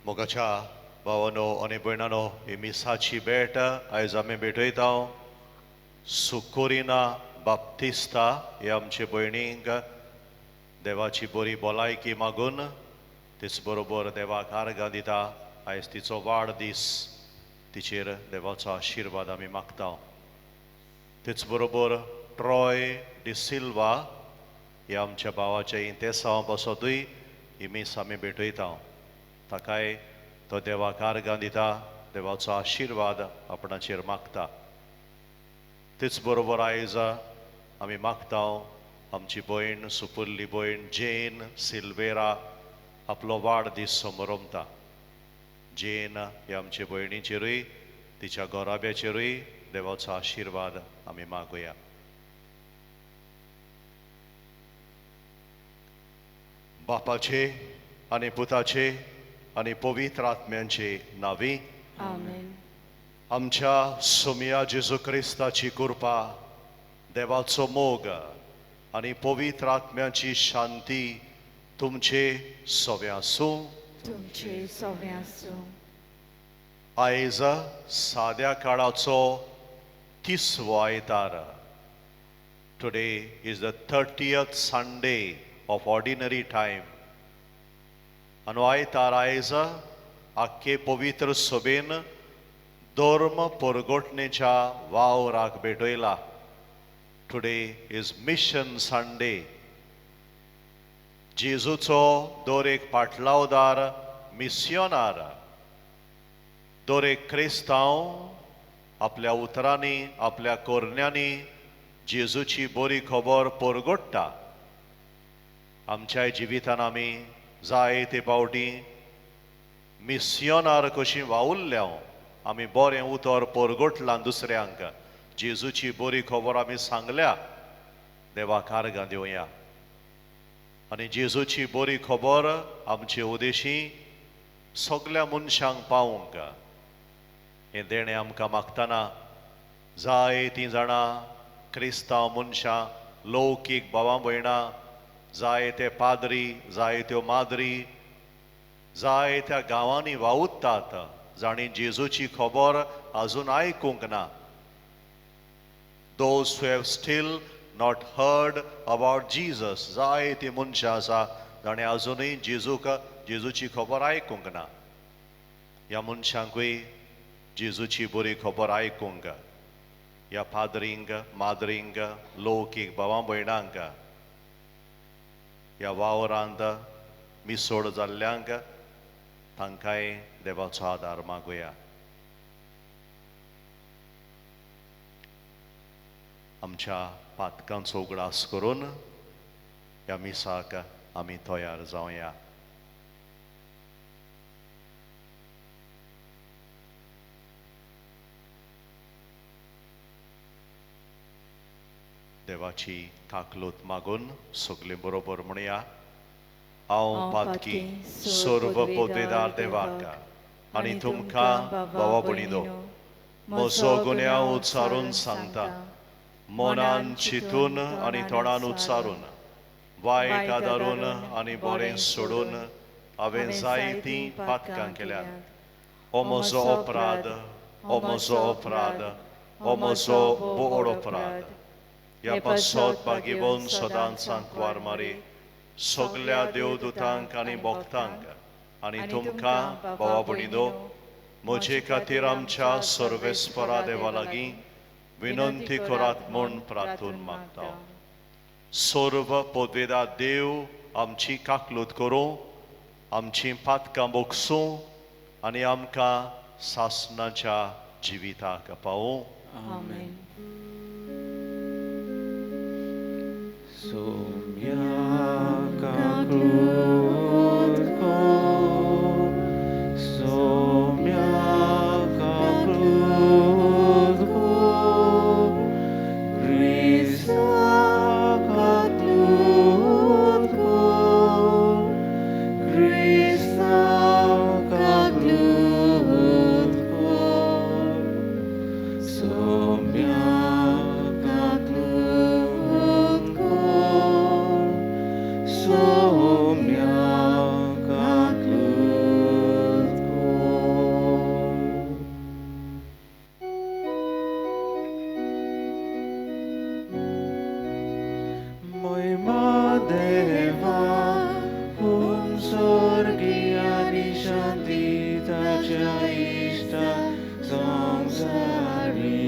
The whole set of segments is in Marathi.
मोगाच्या भावानो आणि भयणानो ही मिसाची भेट आयज आमी भेटयता सुकोरिना बाप्तिस्ता हे आमचे भयणीक देवाची बरी भलायकी मागून तेच बरोबर देवाक आर्गां दिता आयज तिचो वाडदीस तिचेर देवाचो आशिर्वाद आमी मागता तेच बरोबर ट्रॉय डिसिल्वा हे आमच्या भावाचे इंतेसांव पासोतूय ही मीस आमी भेटयता ताकाय तो देवाक आर्गां दिता देवाचो आशिर्वाद आपणाचेर मागता तेच बरोबर आयज आमी मागता आमची भयण सुपुल्ली भयण जेन सिल्वेरा आपलो वाडदीस समोरमता जेन हे आमचे भयणीचेरूय तिच्या घोराब्याचेरूय देवाचो आशिर्वाद आमी मागुया बापाचे आनी पुताचे आनी पवित्र आत्म्यांचे नावी आमेन. आमच्या सोमिया जेजू क्रिस्ताची कृपा देवाचो मोग आनी पवित्र आत्म्याची शांती तुमचे सगळे आसूं तुमचे सगळे आसूं. आयज साद्या काळाचो 30वो आयतार today is the 30th Sunday off ordinary time आनी आयतार आयज आख्खे पवित्र सभेन धर्म परगोटणेच्या वावराक भेटयला टुडे इज मिशन संडे जेजूचो दर एक पाटलावदार मिस्योनार दर एक क्रिस्तांव आपल्या उतरांनी आपल्या कोरण्यांनी जेजूची बरी खबर परगोडटा आमच्या जिवितान आमी जायते पावटी मिस्योनार कशी वावुरल्या आमी बरें उतर परगोटलां दुसऱ्यांक जेजूची बरी खबर आमी सांगल्या देवाक आर्गां दिवया आनी जेजूची बरी खबर आमचे उदेशी सगल्या मनशांक पावूंक हें देणें आमकां मागतना जायतीं जाणां क्रिस्तांव मनशां लौकीक भावां भयणां जायते पाद्री जायत्यो माद्री जायत्या गांवांनी वावुरतात जाणी जेजूची खबर आजून आयकूंक ना those who have still not heard about Jesus जायतीं मनशां आसा जाणें आजुनूय जेजूची खबर आयकूंक ना ह्या मनशांकूय जेजूची बरी खबर आयकूंक ह्या पाद्रींक माद्रींक लौकीक भावां भयणांक ह्या वावरांत मिसोड जाल्ल्यांक तांकांय देवाचो आदार मागुया आमच्या पातकांचो उगडास करून ह्या मिसाक आमी तयार जावया देवाची काकलूत मागून सगळे बरोबर म्हणया हांव पातकी सर्व पदवेदार देवाक आनी तुमकां भावा भयणीनो म्हजो गुन्यांव उच्चारून सांगता मनान चिंतून आनी तोंडान उच्चारून वायट आदारून आनी बरें सोडून हांवें जायतीं पातकां केल्यात हो म्हजो अपराध हो म्हजो अपराध हो म्हजो बोड अपराध ह्या पासत बागेवन सदांच सांकवार मारी सगल्या देवदूतांक आनी भक्तांक आनी तुमकां भावा भयणीनो म्हजे खातीर आमच्या सर्वेस्परा देवा लागीं विनंती करात म्हूण प्रार्थून मागता सर्व पदवेदार देव आमची काकलूत करूं आमची पातकां बोगसूं आनी आमकां सासणाच्या जिविताक पावूं आमेन. इष्टा संसारी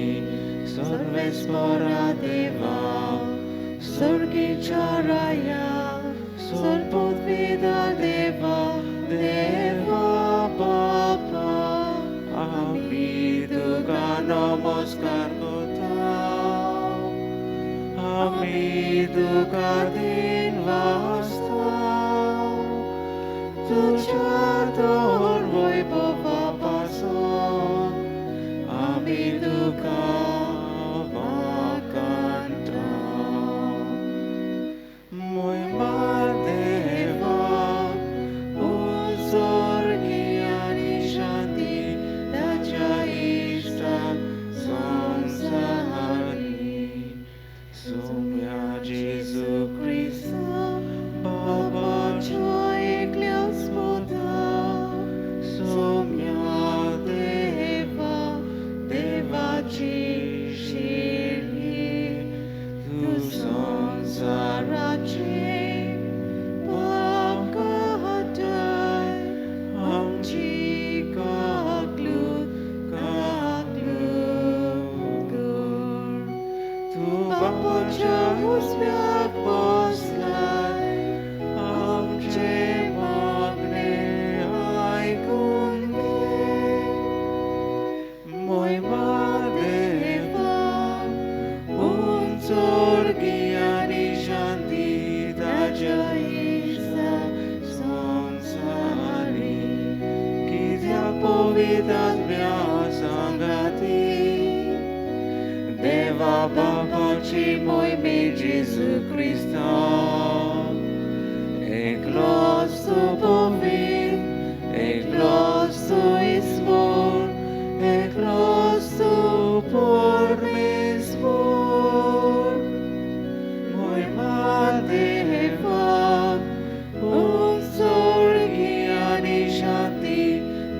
सर्वेस्परा देवा सर्गीच्या राया सर्वोद्वेदा देवा देवा बापा आम्ही तुका नमस्कार करता आम्ही तुका दिन वाचता तुझ्या दोर वैभवापासून आम्ही तुका वाकणता महिमा देवा स्वर्गी आणि शांती त्याच्या इष्टा संसारी सौम्या जेजू ख्रिस्त बाबाच्या एकल्या स्पोता सौम्या देवा देवाची शिर्डी तू संसाराचे पाप काढाय आमची काकलूत कर तू बापाच्या उजव्याक बसलाय आमचे मागणे ऐकून घे महिमा देवा उंचोर्गी आणि शांती ताच्या इष्टा संसारी कित्याक पवित्र आत्म्या सांगाती देवा बापाची मोहिमे जेजू ख्रिस्ता एकलोच तू पवित्र एकलोच तू ईश्वर एकलोच तू परमेश्वर महिमा देवा स्वर्गी आणि शांती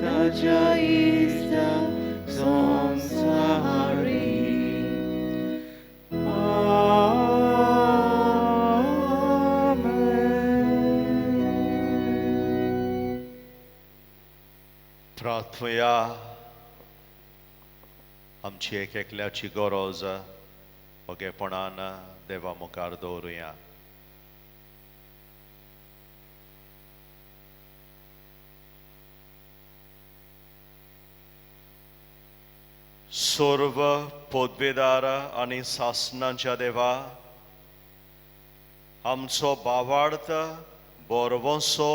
ताच्या इष्टा संसारी प्रार्थुया आमची एक एकल्याची गरज ओगेपणान देवा मुखार दवरुया सर्व पदवेदार आणि शासनाच्या देवा आमचो भावार्थ बरवसो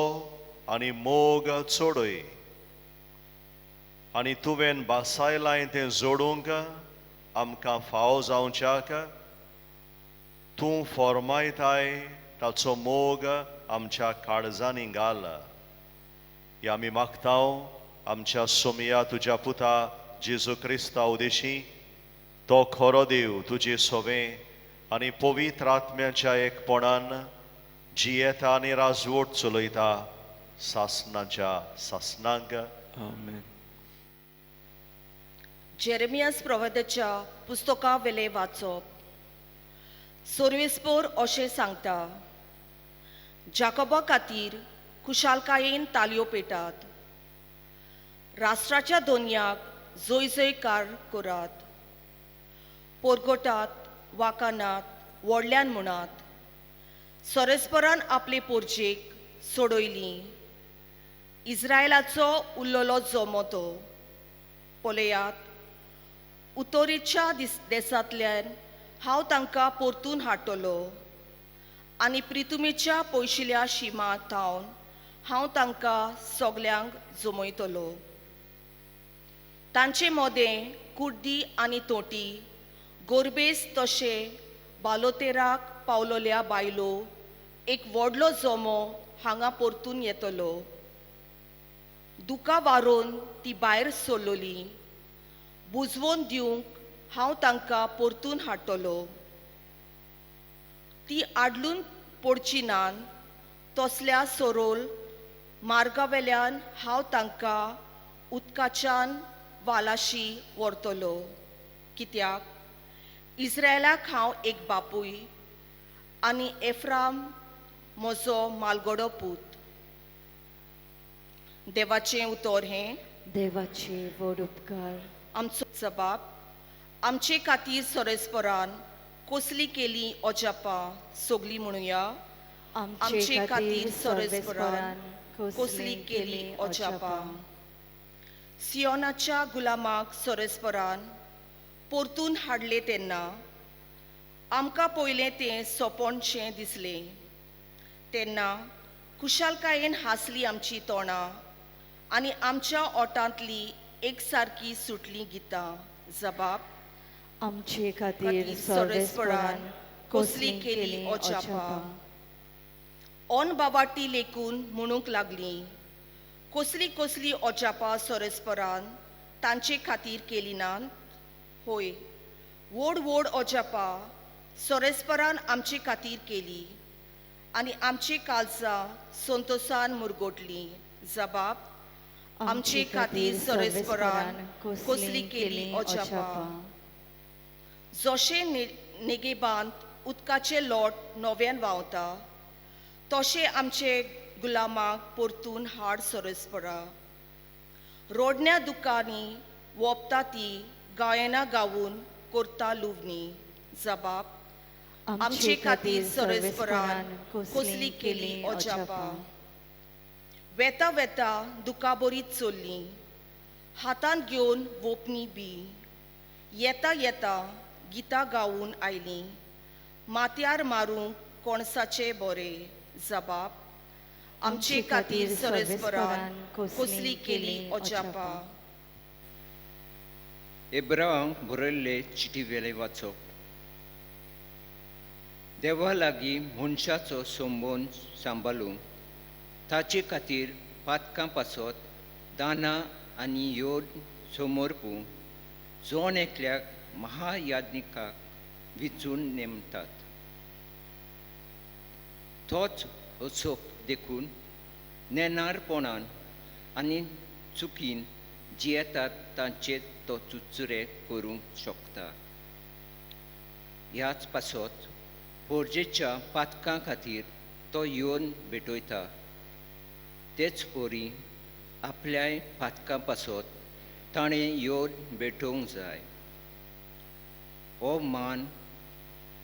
आणि मोग चोडय आनी तुवें बासायलाय तें जोडूंक आमकां फाव जावच्याक तूं फॉर्मायताय ताचो मोग आमच्या काळजांनी घाल या आमी मागतांव आमच्या सोमया तुज्या पुता जेजू क्रिस्ता उदेशी तो खरो देव तुजे सोवे आनी पवित्र आत्म्याच्या एकपणान जियेता आनी राजवट चलयता सासनाच्या सासनांक आमेन जेरेमियास प्रवाद्याच्या पुस्तका वेले वाचप सोर्वेस्पोर अशें सांगता जाकोबा खातीर खुशालकायेन तालयो पेटात राष्ट्राच्या दोनयाक जय जयकार करात पोरगोटात वाकानात व्हडल्यान म्हणात सोरेस्पोरान आपले पोरजेक सोडयली इस्रायलाचो उरलोलो जोमो तो पळयात उत्तरेच्या देशांतल्यान हांव तांकां परतून हाडटलो आनी प्रितुमेच्या पयशिल्ल्या शिमांत हांव तांकां सगल्यांक जमयतलो तांचे मोदें कुर्दी आनी तोटी गोरबेस तशे बालोतेराक पावलोल्या बायलो एक व्हडलो जोमो हांगा परतून येतलो दुकां वारून ती भायर सरलोली बुजवून दिवंक हांव तांकां परतून हाडटलो ती आडलून पडची नान तसल्या सरोल मार्गावेल्यान हांव तांकां उदकाच्यान वालाशी व्हरतलो कित्याक इस्रायलाक हांव एक बापूय आनी एफ्राम म्हजो मालगडो पूत देवाचें उतर हें देवाचे व्हड उपकार आमचो जबाब आमचे खातीर सोरेस्परान कसली केली ओजापां सगली म्हणुया आमचे खातीर सोरेस्परान कसली केली ओजापां सियोनाच्या गुलामाक सोरेस्परान परतून हाडले तेन्ना आमकां पयलें तें सोंपणशें दिसलें तेन्ना खुशालकायेन हांसली आमची तोंडां आनी आमच्या ओठांतली एक सारकी सुटलीं गितां जबाब आमचे खातीर सर्वेस्परान कसली केली ओजापां ओन बाबाटी लेकून म्हणूंक लागलीं कसली कसली ओजापां सोरेस्परान तांचे खातीर केली नात होय व्हड व्हड ओजापां सोरेस्परान आमचे खातीर केली आनी आमची काळजां संतोशान मुरगोटलीं जबाब आमचे खातीर सोरेस्परान कसली केली ओजापां जशे नेगेबांत उदकाचे लोट नव्यान व्हांवता तशें आमचे गुलामाक परतून हाड सोरेस्परा रोडण्या दुकांनी वोपता ती गायनां गावून करता लुवणी जबाब आमचे खातीर सोरेस्परान कसली केली ओजापां वेता वेता दुका बरीच चल्लीं हातांत घेवन वोपणी बी येता येता गितां गावून आयलीं माथ्यार मारूंक कोणसाचे बरें जबाब आमचे खातीर सोरेस्परान कसली केली ओजापां एब्राहांक बरयल्ले चिटी वेले वाचप देवा लागीं मनशाचो संबंद सांबाळूंक ताचे खातीर पातकां पासत दानां आनी योड समर्पूंक जोन एकल्याक महायाज्ञिकाक विचून नेमतात तोच वचप देखून नेनारपणान आनी चुकीन जियेतात तांचे तो चुचुरे करूंक शकता ह्याच पासत पोरजेच्या पातकां खातीर तो येवन भेटयता तेच पोरी आपल्याय पातकां पासत ताणें येवन भेटोवंक जाय हो मान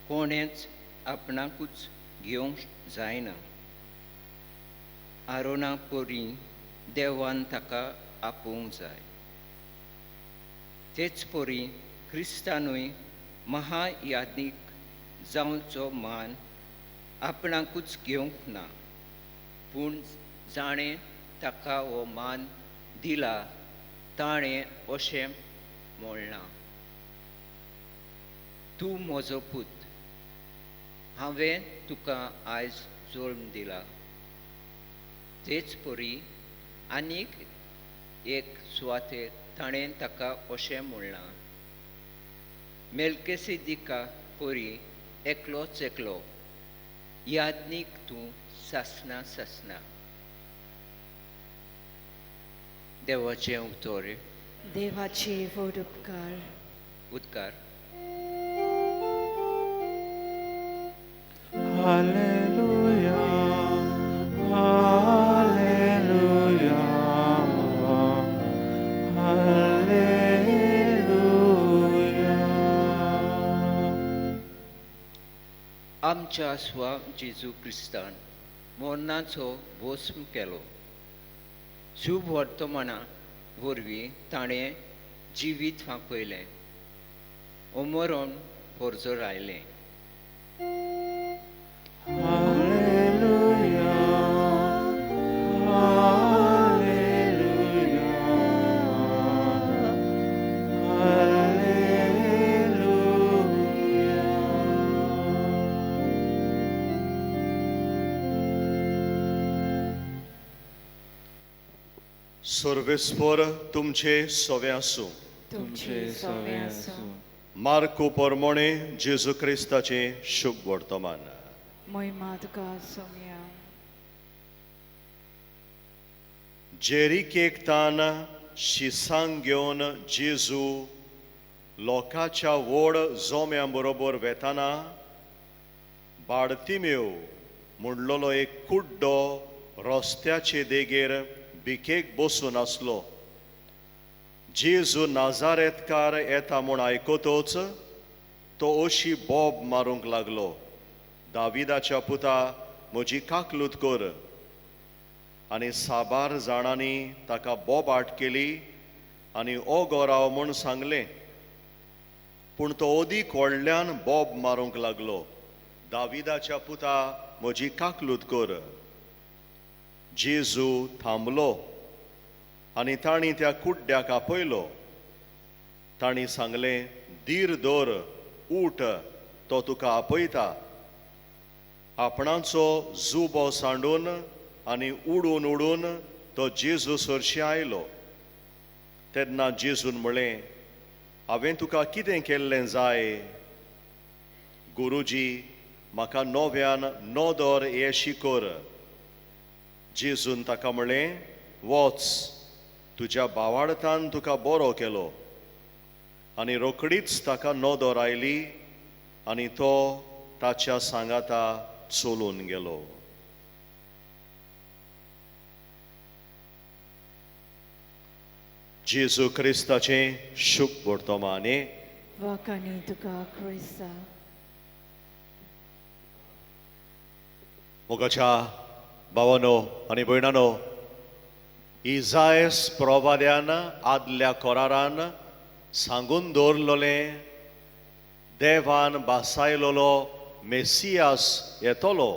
कोणेच आपणाकूच घेवंक जायना आरोना पोरी देवान ताका आपोवंक जाय तेच पोरी क्रिस्तानूय महायाज्ञीक जावचो मान आपणाकूच घेवंक ना पूण जाणें ताका हो मान दिला ताणें अशें म्हणलां तूं म्हजो पूत हांवें तुका आयज जल्म दिला तेच परी आनीक एक सुवातेर ताणें ताका अशें म्हणलां मेल्केसिदिका परी एकलोच एकलो याज्ञीक तूं सासना सासना देवाचें उतर देवाचे व्हड उपकार उद्गार हालेलुया हालेलुया हालेलुया आमच्या स्वा जेजू क्रिस्तान मोर्नाचो भस्म केलो शुभ वर्तमाना वरवीं ताणें जिवीत फांकयलें अमरण परजो आयलें हालेलुया हालेलुया सर्वेस्पर तुमचे सवे आसूं तुमचे सवे आसूं मार्को परमोणे जेजू क्रिस्ताचे शुभ वर्तमान महिमा तुका सोम्या जेरिकेकतान शिसांक घेवन जेजू लोकांच्या व्हड जोम्या बरोबर वेताना बार्तिमेव म्हणलोलो एक कुड्डो रस्त्याचे देगेर भिकेक बसून आसलो जेजू नाजारेतकार येता म्हूण आयकतोच तो अशी बोब मारूंक लागलो, दाविदाच्या पुता म्हजी काकलूत कर. आनी साबार जाणांनी ताका बोबाट केली आनी ओ गोराव म्हूण सांगलें. पूण तो ओदीक व्हडल्यान बोब मारूंक लागलो, दाविदाच्या पुता म्हजी काकलूत कर. जेजू थांबलो आनी तांणी त्या कुड्ड्याक आपयलो. तांणी सांगलें, धीर दवर, उठ, तो तुका आपयता. आपणाचो जुबो सांडून आनी उडून उडून तो जेजू सरशी आयलो. तेन्ना जेजून म्हळें, हांवें तुका कितें केल्लें जाय? गुरुजी, म्हाका नव्यान नोदोर हें शिकोर. जेजून ताका म्हळें, वच, तुज्या भावार्थान तुका बरो केलो. आनी रोखडीच ताका नोदोर आयली आनी तो ताच्या सांगाता चलून गेलो. जेजू क्रिस्ताचें शुभ वर्तमाने. वाकानी तुका क्रिस्ता. मोगाच्या भावानो आनी भयणानो, इजायस प्रोवाद्यान आदल्या कोरारान सांगून दवरलोलें देवान बासायलोलो मेसियास येतलो.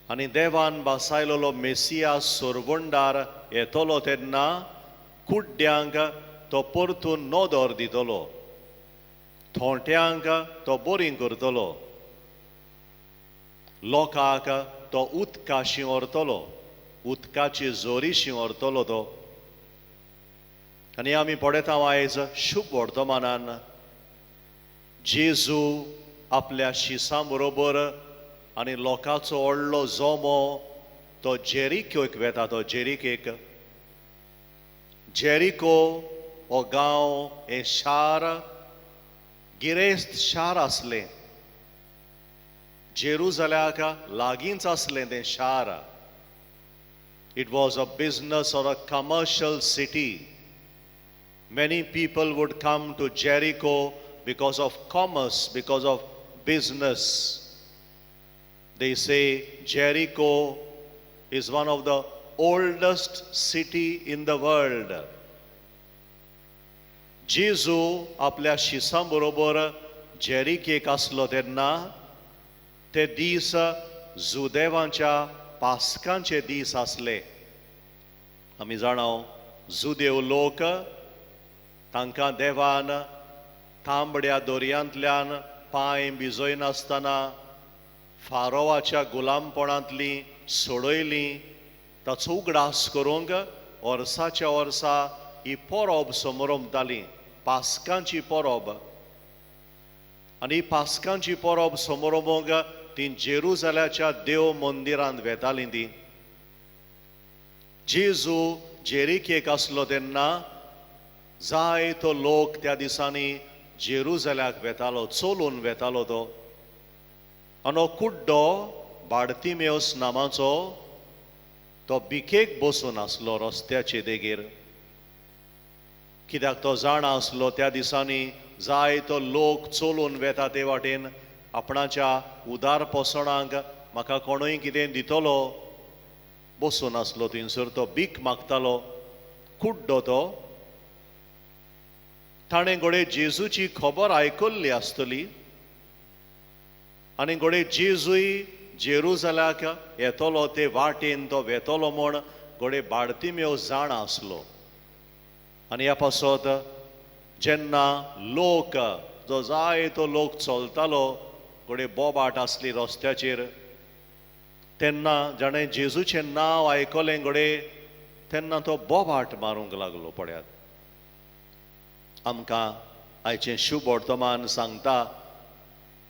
आनी देवान बासायलोलो मेसियास सोरवंडार येतलो तेन्ना कुड्ड्यांक तो परतून नोदोर दितलो, थोंट्यांक तो बोरीं करतलो, लोकांक तो उदका शिंवरतलो, उदकाची जोरी शिंवरतलो तो. आनी आमी पळयता आयज शुभ वर्तमानान जेजू आपल्या शिसां बरोबर आनी लोकांचो व्हडलो जोमो तो जेरिकोक वेता. तो जेरिकेक, जेरिको हो गांव, हें शार गिरेस्त शार आसलें. जेरुजल्याक लागींच आसलें तें शार. It was a business or a commercial city. Many people would come to Jericho because of commerce, because of business. They say Jericho is one of the oldest city in the world. जेजू आपल्या शिसां बरोबर जेरिकेक आसलो तेन्ना ते दीस जुदेवांच्या पास्कांचे दीस आसले. आमी जाणाव जुदेव लोक तांकां देवान तांबड्या दर्यांतल्यान पांय भिजोय नासतना फारोवाच्या गुलामपणांतली सोडयलीं. ताचो उगडास करूंक वर्साच्या वर्सा ही परब समोरंबताली, पास्कांची परब. आनी पास्कांची परब समोरंबूंक ती जेरुजल्याच्या देव मंदिरांत वेतालीं ती. जेजू जेरिकेक आसलो तेन्ना जायतो लोक त्या दिसांनी जेरुजल्याक वेतालो, चलून वेतालो तो. आनी कुड्डो बार्तिमेउस नांवाचो तो बिकेक बसून आसलो रस्त्याचे देगेर. कित्याक तो जाणा आसलो त्या दिसांनी जायतो लोक चलून वेता ते वाटेन आपणाच्या उदार पोसणांक म्हाका कोणूय कितें दितलो. बसून आसलो थंयसर तो भीक मागतालो. कुड्डो तो. ताणें घोडे जेजूची खबर आयकल्ली आसतली आनी घोडे जेजूय जेरुजल्याक येतलो ते वाटेन तो वेतलो म्हूण घोडे बार्तिमेउस जाणा आसलो. आनी ह्या पासत जेन्ना लोक जो जायतो लोक चलतालो घोडे बोबाट आसली रस्त्याचेर तेन्ना जाणें जेजूचें नांव आयकलें घोडे तेन्ना तो बोबाट मारूंक लागलो. पळयात, आमकां आयचें शुभ वर्तमान सांगता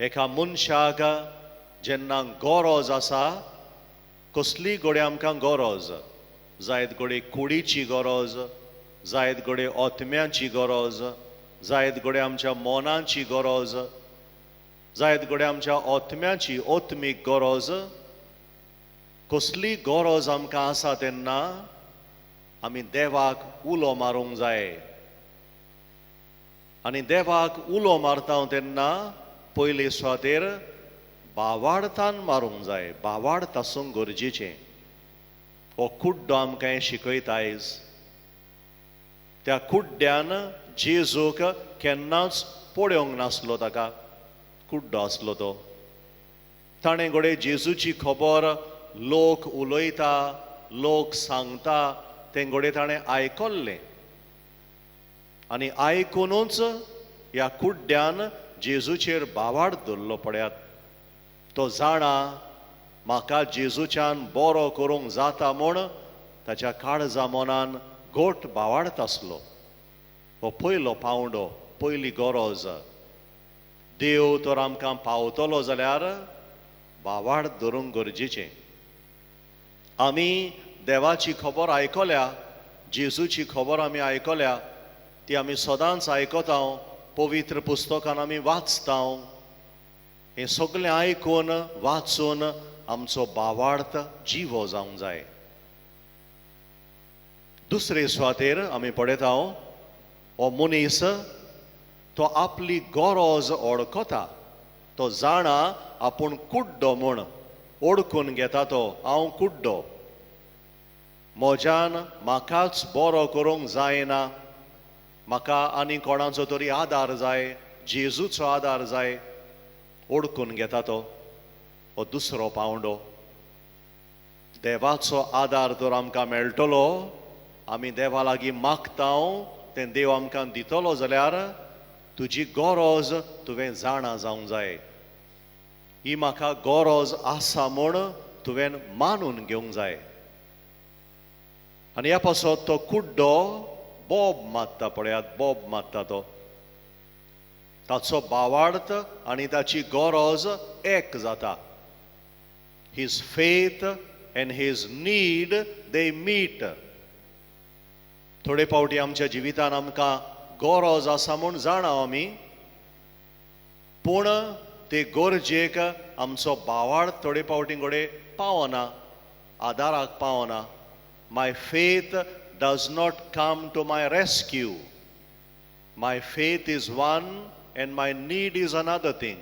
एका मनशाक जेन्ना गरज आसा, कसली घोडे आमकां गरज, जायत घोडे कुडीची गरज, जायत घोडे ओतम्याची गरज, जायत घोडे आमच्या मोनाची गरज, जायत घोडे आमच्या ओतम्याची ओतमीक गरज. कसली गरज आमकां आसा तेन्ना आमी देवाक उलो मारूंक जाय. आनी देवाक उलो मारता तेन्ना पयले सुवातेर बावाडतान मारूंक जाय. बावाडत आसूंक गरजेचें. हो कुड्डो आमकां हें शिकयता आयज. त्या कुड्ड्यान जेजूक केन्नाच पळोवंक नासलो ताका. कुड्डो आसलो तो. ताणें घोडे जेजूची खबर लोक उलयता, लोक सांगता तें घोडे ताणें आयकल्लें. आनी आयकुनूच ह्या कुड्ड्यान जेजूचेर बावाड धरलो पळयात. तो जाणा म्हाका जेजूच्यान बरो करूंक जाता म्हूण ताच्या काळजा मनान घोट बावाडत आसलो. हो पयलो पावंडो, पयली गरज. देव तर आमकां पावतलो जाल्यार बावाड धरूंक गरजेचें. आमी देवाची खबर आयकल्या, जेजूची खबर आमी आयकल्या, ती आमी सदांच आयकता, पवित्र पुस्तकान आमी वाचता. हें सगळें आयकून वाचून आमचो बावार्थ जिवो जावंक जाय. दुसरे सुवातेर आमी पळयता हो मनीस तो आपली गरज ओळखता. तो जाणा आपूण कुड्डो म्हूण ओळखून घेता तो. हांव कुड्डो. म्हज्यान म्हाकाच बरो करूंक जायना. म्हाका आनी कोणाचो तरी आदार जाय, जेजूचो आदार जाय. ओळखून घेता तो. हो दुसरो पावंडो. देवाचो आदार तर आमकां मेळटलो. आमी देवा लागीं मागता, तें देव आमकां दितलो जाल्यार तुजी गरज तुवें जाणा जावंक जाय. ही म्हाका गरज आसा म्हूण तुवें मानून घेवंक जाय. आनी ह्या पासत तो कुड्डो बोब मारता पळयात. बोब मारता तो. ताचो बावार्थ आनी ताची गरज एक जाता. His faith and his need, they meet. थोडे पावटी आमच्या जिवितान आमकां गरज आसा म्हूण जाणा आमी, पूण ते गरजेक आमचो बावार्थ थोडे पावटी घोडे पावना, आदाराक पावना. My faith does not come to my rescue. My faith is one and my need is another thing.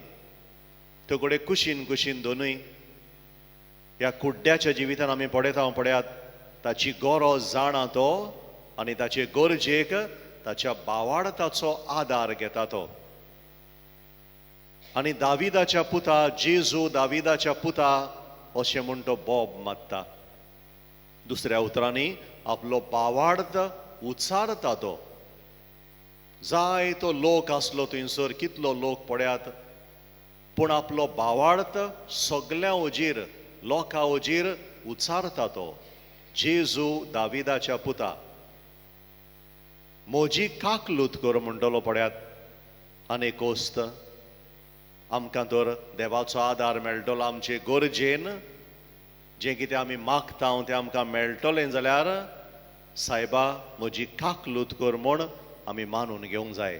तो घोडे कुशीन कुशीन दोनूय. ह्या कुड्ड्याच्या जिवितान आमी पळयता पळयात, ताची गरज जाणा तो आनी ताचे गरजेक ताच्या बावार्थाचो आदार घेता तो. आनी दाविदाच्या पुता, जेजू दाविदाच्या पुता अशें म्हूण तो बोब मारता. दुसऱ्या उतरांनी आपलो बावार्थ उचारता तो. जाय तो लोक आसलो थंयसर, कितलो लोक पळयात, पूण आपलो बावार्थ सगळ्या ओजीर, लोकां ओजीर उचारता तो. जेजू दाविदाच्या पुता. म्हजी काकलूत कर म्हणटलो पळयात. आनीक वस्त आमकां तर देवाचो आदार मेळटलो आमचे गरजेन. जें कितें आमी मागता तें आमकां मेळटलें जाल्यार सायबा म्हजी काकलूत कर म्हूण आमी मानून घेवंक जाय.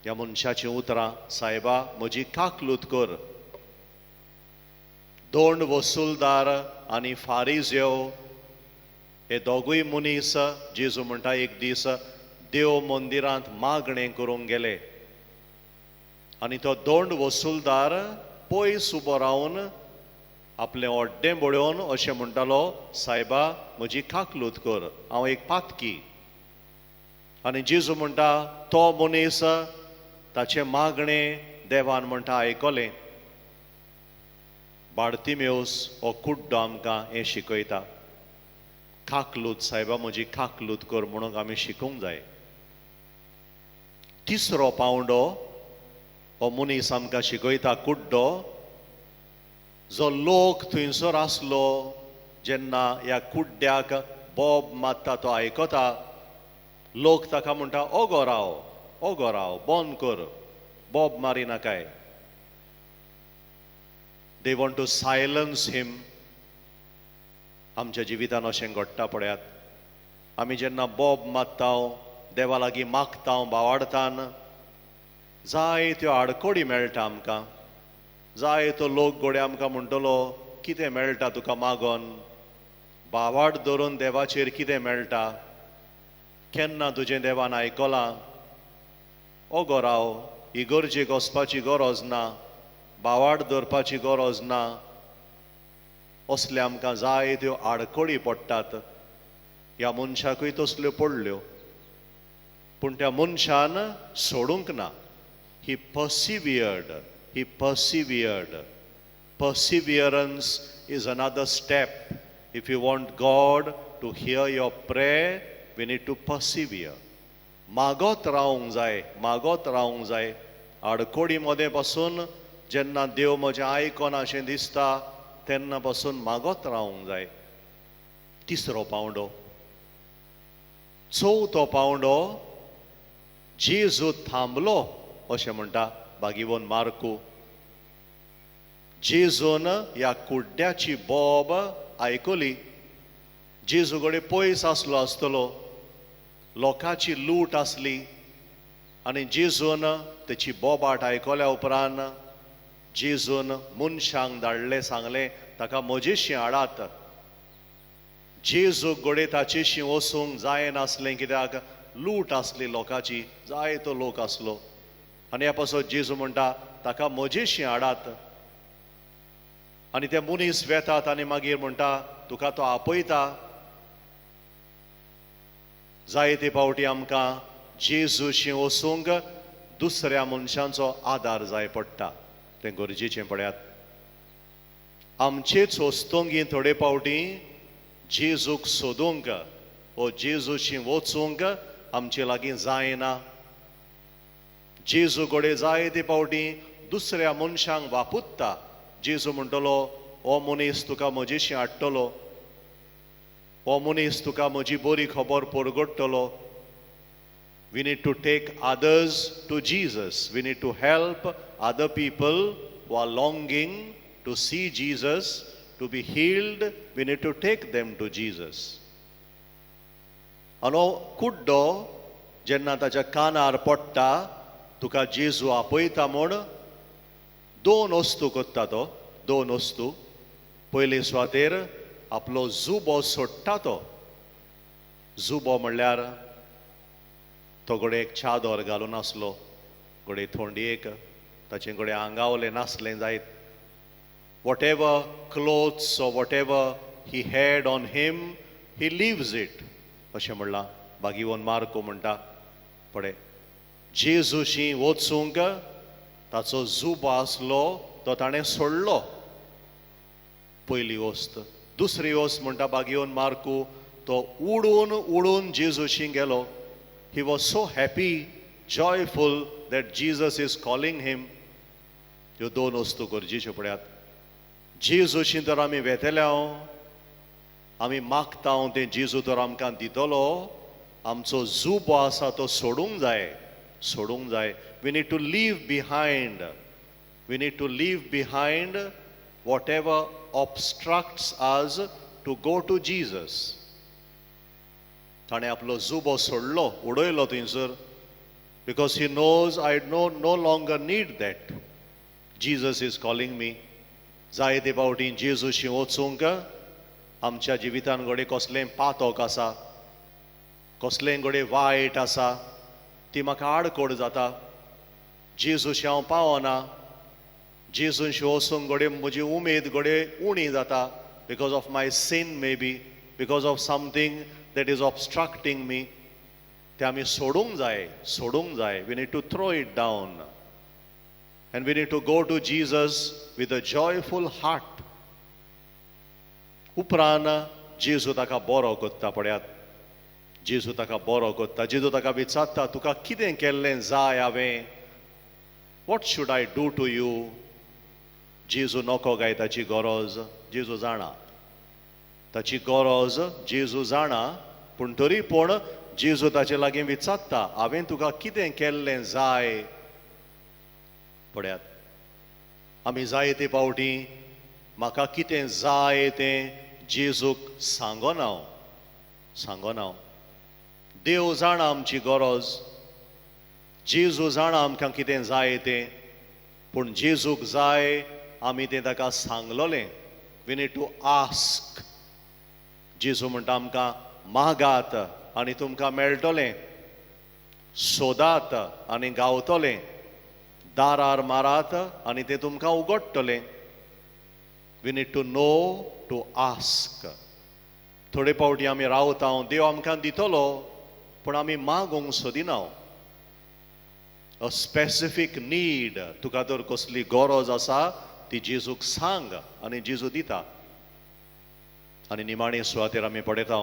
ह्या मनशाचीं उतरां, सायबा म्हजी काकलूत कर. दोन वसूलदार आनी फारिजेव हे दोगूय मनीस, जेजू म्हणटा एक दीस देव मंदिरांत मागणें करूंक गेले. आनी तो दोन वसूलदार पयस उबो रावन आपलें ओड्डें बळोवन अशें म्हणटालो, सायबा म्हजी काकलूत कर, हांव एक पातकी. आनी जेजू म्हणटा तो मनीस ताचें मागणें देवान म्हणटा आयकलें. बार्तिमेउस हो कुड्डो आमकां हें शिकयता. काकलूत, सायबा म्हजी काकलूत कर म्हणून आमी शिकूंक जाय. तिसरो पावंडो हो मनीस आमकां शिकयता, कुड्डो, जो लोक थंयसर आसलो जेन्ना ह्या कुड्ड्याक बोब मारता तो आयकता. लोक ताका म्हणटा, ओगो राव, बंद कर, बोब मारी नाकाय. They want to silence him. आमच्या जिवितान अशें घडटा पळयात. आमी जेन्ना बोब मारता, देवा लागीं मागता बावाडतान, जाय त्यो आडकोडी मेळटा आमकां. जाय तो लोक गोडे आमकां म्हणटलो, कितें मेळटा तुका मागोन, बावाड धरून देवाचेर कितें मेळटा, केन्ना तुजें देवान आयकलां, ओगो राव, इगर्जेक वचपाची गरज ना, बावाड धरपाची गरज ना, असले आमकां जायत्यो आडखळी पडटात. ह्या मनशाकूय तसल्यो पडल्यो, पूण त्या मनशान सोडूंक ना. ही पर्सिवियर्ड, ही पर्सिवियर्ड. Perseverance is another step. If you want God to hear your prayer, we need to persevere. मागत रावंक जाय, मागत रावंक जाय. आडकोडी मदें पासून जेन्ना देव म्हजें आयकना अशें दिसता तेन्ना पासून मागत रावंक जाय. तिसरो पावंडो. चवथो पावंडो, जेजू थांबलो अशें म्हणटा बागीवन मार्कू. जेजून ह्या कुड्ड्याची बोब आयकली. जेजू कडेन पयस आसलो आसतलो, लोकांची लूट आसली, आनी जेजून तेची बोबाट आयकल्या उपरांत जेजून मनशांक धाडलें, सांगलें ताका म्हजेशी हाडात. जेजू कडेन ताचेशी वचूंक जायनासलें, कित्याक लूट आसली लोकांची, जायतो लोक आसलो. आनी ह्या पासून जेजू म्हणटा ताका म्हजेशी हाडात. आनी ते मनीस वेतात आनी मागीर म्हणटा तुका तो आपयता. जायते फावटी आमकां जेजूशी वचूंक दुसऱ्या मनशांचो आदार जाय पडटा, तें गरजेचें पळयात. आमचेच वस्तोंगी थोडे फावटी जेजूक सोदूंक वो जेजूशी वचूंक आमचे लागीं जायना. जेजू कडेन जायते फावटी दुसऱ्या मनशांक वापुत्ता. जेजू म्हणटलो हो मनीस तुका म्हजेशी हाडटलो, हो मनीस तुका म्हजी बरी खबर परगडटलो. We need to take others to Jesus. We need to help other people who are longing to see Jesus, to be healed. We need to take them to Jesus. आनी हो कुड्डो जेन्ना ताच्या कानार पडटा, तुका जेजू आपयता म्हूण दोन वस्तू करता तो. दोन वस्तू. पयले सुवातेर आपलो जुबो सोडटा तो. जुबो म्हणल्यार तो घडये एक चादर घालून आसलो, घडये थंडयेक ताचे घडये आंगावलें नासलें जायत. What ever clothes or whatever he had on him, he leaves it अशें म्हणलां बागीवन मार्को म्हणटा. पळय, जेजूशी वचूंक ताचो जुबो आसलो तो ताणें सोडलो, पयली वस्त. दुसरी वस्त म्हणटा बागीवन मार्कू, तो उडून उडून जेजूशी गेलो. He was so happy, joyful that Jesus is calling him. ह्यो दोन वस्तू गरजेच्यो पळयात. जेजूशी तर आमी वेतेल्या, आमी मागता तें जेजू तर आमकां दितलो. आमचो जुबो आसा तो सोडूंक जाय, सोडूंक जाय. We need to leave behind. We need to leave behind whatever obstructs us to go to Jesus. ताणें आपलो जुबो सोडलो, उडयलो थंयसर, because he knows I no longer need that. Jesus is calling me. जायते फावटी जेजूशी वचूंक आमच्या जिवितान घडये कसलें पातक आसा, कसलें घडये वायट आसा, ती म्हाका आडकोड जाता. जेजूशी हांव पावना. जेजूशी वचूंक घडये म्हजी उमेद घडये उणी जाता, because of my sin, may be because of something that is obstructing me. ते आमी सोडूंक जाय, सोडूंक जाय. We need to throw it down and we need to go to Jesus with a joyful heart. उपरांत जेजू ताका बरो करता पळयात. जेजू ताका बरो करता. जेजू ताका विचारता तुका कितें केल्लें जाय हांवें? What should I do to you? जेजू नको काय ताची गरज जेजू जाणा. ताची गरज जेजू जाणा, पूण तरी पूण जेजू ताचे लागीं विचारता हांवें तुका कितें केल्लें जाय? पळयात, आमी जायते फावटी म्हाका कितें जाय तें जेजूक सांगना. देव जाणा आमची गरज. जेजू जाणा आमकां कितें जाय तें, पूण जेजूक जाय आमी तें ताका सांगलोलें. We need to ask. जेजू म्हणटा आमकां मागात आनी तुमकां मेळटलें, सोदात आनी गावतलें, दारार मारात आनी तें तुमकां उगडटलें. We need to know to ask. थोडे फावटी आमी रावता देव आमकां दितलो पूण आमी मागोंक सोदिना. अ स्पेसिफीक नीड, तुका जर कसली गरज आसा ती जेजूक सांग आनी जेजू दिता. आनी निमाणे सुवातेर आमी पळयता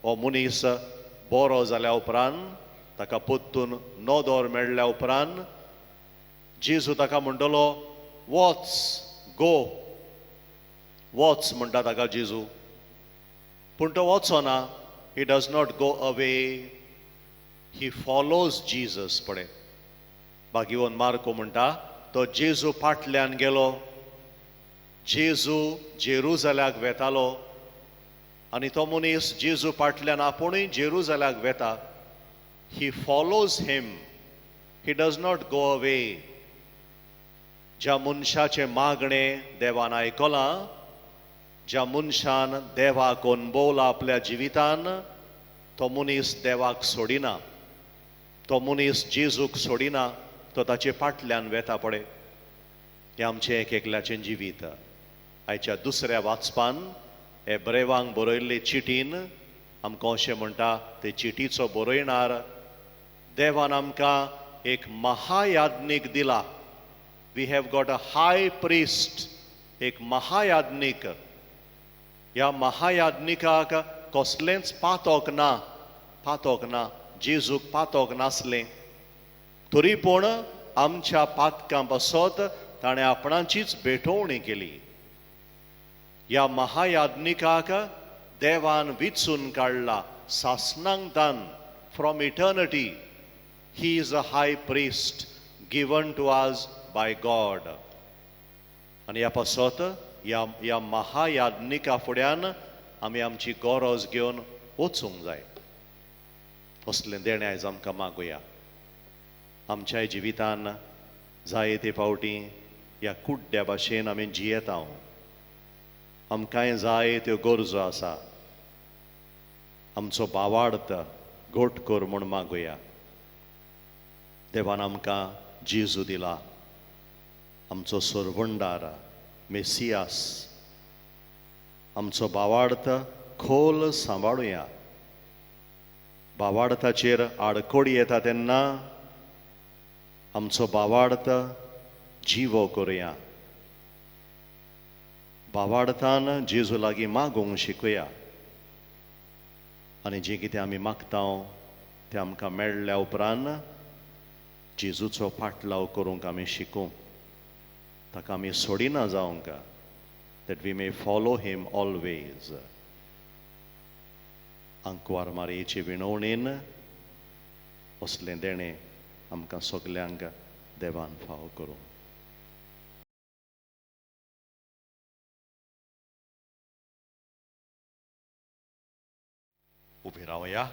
हो मनीस बरो जाल्या उपरांत, ताका पोत्तून नोदोर मेळ्ळ्या उपरांत जेजू ताका म्हणटलो वच, गो, वच म्हणटा ताका जेजू. पूण तो वचना. He does not go away, he follows Jesus. पळय भागिवन मार्को म्हणटा तो जेजू फाटल्यान गेलो. जेजू जेरुजल्याक वेतालो आनी तो मनीस जेजू फाटल्यान आपुणूय जेरुजल्याक वेता. He follows him, he does not go away. ज्या मनशाचें मागणें देवान आयकलां, ज्या मनशान देवाक अणभवला आपल्या जिवितान, तो मनीस देवाक सोडिना, तो मनीस जेजूक सोडिना, तो ताचे फाटल्यान वेता. पळय हें आमचें एक एकल्याचें जिवीत. आयच्या दुसऱ्या वाचपान हेब्रेवांक बरयल्ले चिटीन आमकां अशें म्हणटा, ते चिटीचो बरयणार देवान आमकां एक महायाज्ञीक दिला. We have got a high priest, एक महायाज्ञीक. ह्या महायाज्ञिकाक कसलेंच पातोक ना. जेजूक पातोक नासलें, तरी पूण आमच्या पातकां पासत ताणें आपणाचीच भेटोवणी केली. ह्या महायाज्ञिकाक देवान विचून काडला सासणांतान, from eternity. He is a high priest given to us by God. आनी ह्या पासत ह्या महायाज्ञिका फुड्यान आमी आमची गरज घेवन वचूंक जाय. असलें देणें आयज आमकां मागुया. आमच्या जिवितान जायते फावटी ह्या कुड्ड्या भाशेन आमी जियेता. आमकांय जाय त्यो गरजो आसा. आमचो भावार्थ घोट कर म्हूण मागुया. देवान आमकां जेजू दिला, आमचो सोरवंडार, मेसियास. आमचो भावार्थ खोल सांबाळुया. भावार्थाचेर आडकोडी येता तेन्ना आमचो भावार्थ जिवो करुया. भावार्थान जेजू लागीं मागोंक शिकुया. आनी जें कितें आमी मागता तें आमकां मेळ्ळ्या उपरांत जेजूचो फाटलाव करूंक आमी शिकूं. ताका आमी सोडिना जावंक, that we may follow him always. आंकवार मारयेचे विणवणेन असलें देणें आमकां सगल्यांक देवान फाव करूं. उबे रावया.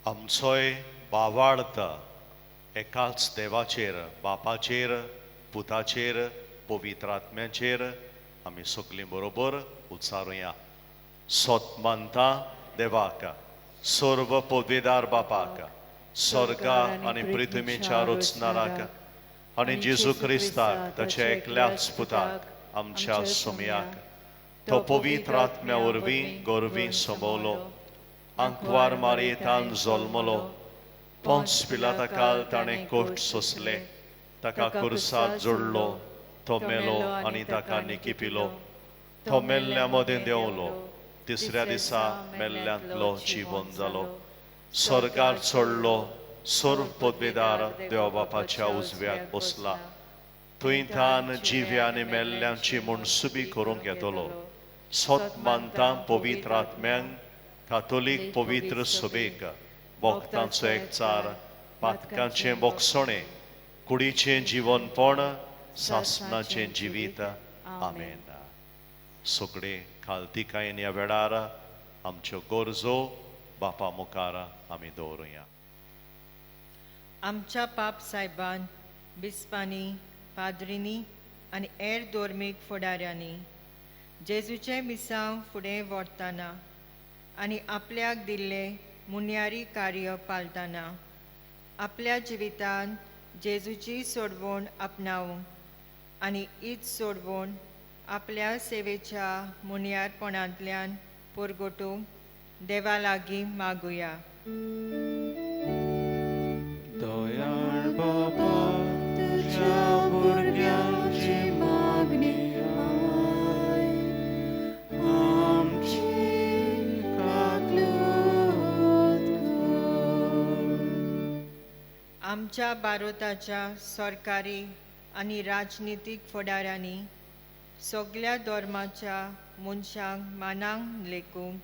आमचोय भावार्थ एकाच देवाचेर, बापाचेर, पुताचेर, पवित्र आत्म्याचेर आमी सगळीं बरोबर उच्चारुया. सोतमानता देवाक, सर्व पदवीदार बापाक, स्वर्गा आनी पृथ्वीच्या रचणाराक आनी जेजू क्रिस्ताक ताच्या एकल्याच पुताक आमच्या सोमयाक तो पवित्र आत्म्या वरवीं गोरवीं सोबवलो, आंकवार मारयेंतान जल्मलो, पोंच पिलाताकाल ताणें कोट सोंसले, ताका कुर्सात जोडलो, तो मेलो आनी ताका निकिपिलो, तो मेल्ल्या मदें देंवलो, तिसऱ्या दिसा मेल्ल्यांतलो जिवन जालो, स्वर्गार चडलो, सर्व पदवीदार देवा बापाच्या उजव्याक बसला, थंय तान जिव्या आनी मेल्ल्यांची मुणसुबी करूंक येतलो. सोत मानता पवित्र आत्म्यांक, कातोलीक पवित्र सभेक, भक्तांचो एकचार, पातकांचें बोगसणें, कुडीचें जिवनपण, सासणाचें जिवीत. आमेन. सगळे खालतिकायेन ह्या वेळार आमच्यो गरजो बापा मुखार आमी दवरुया. आमच्या पाप सायबान, बिस्पांनी, पाद्रिनी आनी हेर धोर्मीक फुडाऱ्यांनी जेजूचे मिसांव फुडें व्हरतना आनी आपल्याक दिल्ले मुन्यारी कार्य पाळतना आपल्या जिवितांत जेजूची सोडवण आपणावंक आनी हीच सोडवण आपल्या सेवेच्या मुन्यारपणांतल्यान परगटूंक देवा लागीं मागुया. दयाळ बाबा तुझ्या भुरग्यांची मागणी आय. आमची काकलूत कर. आमच्या भारताच्या सरकारी आनी राजनितीक फुडाऱ्यांनी सगळ्या धर्माच्या मनशांक मानांक लेखूंक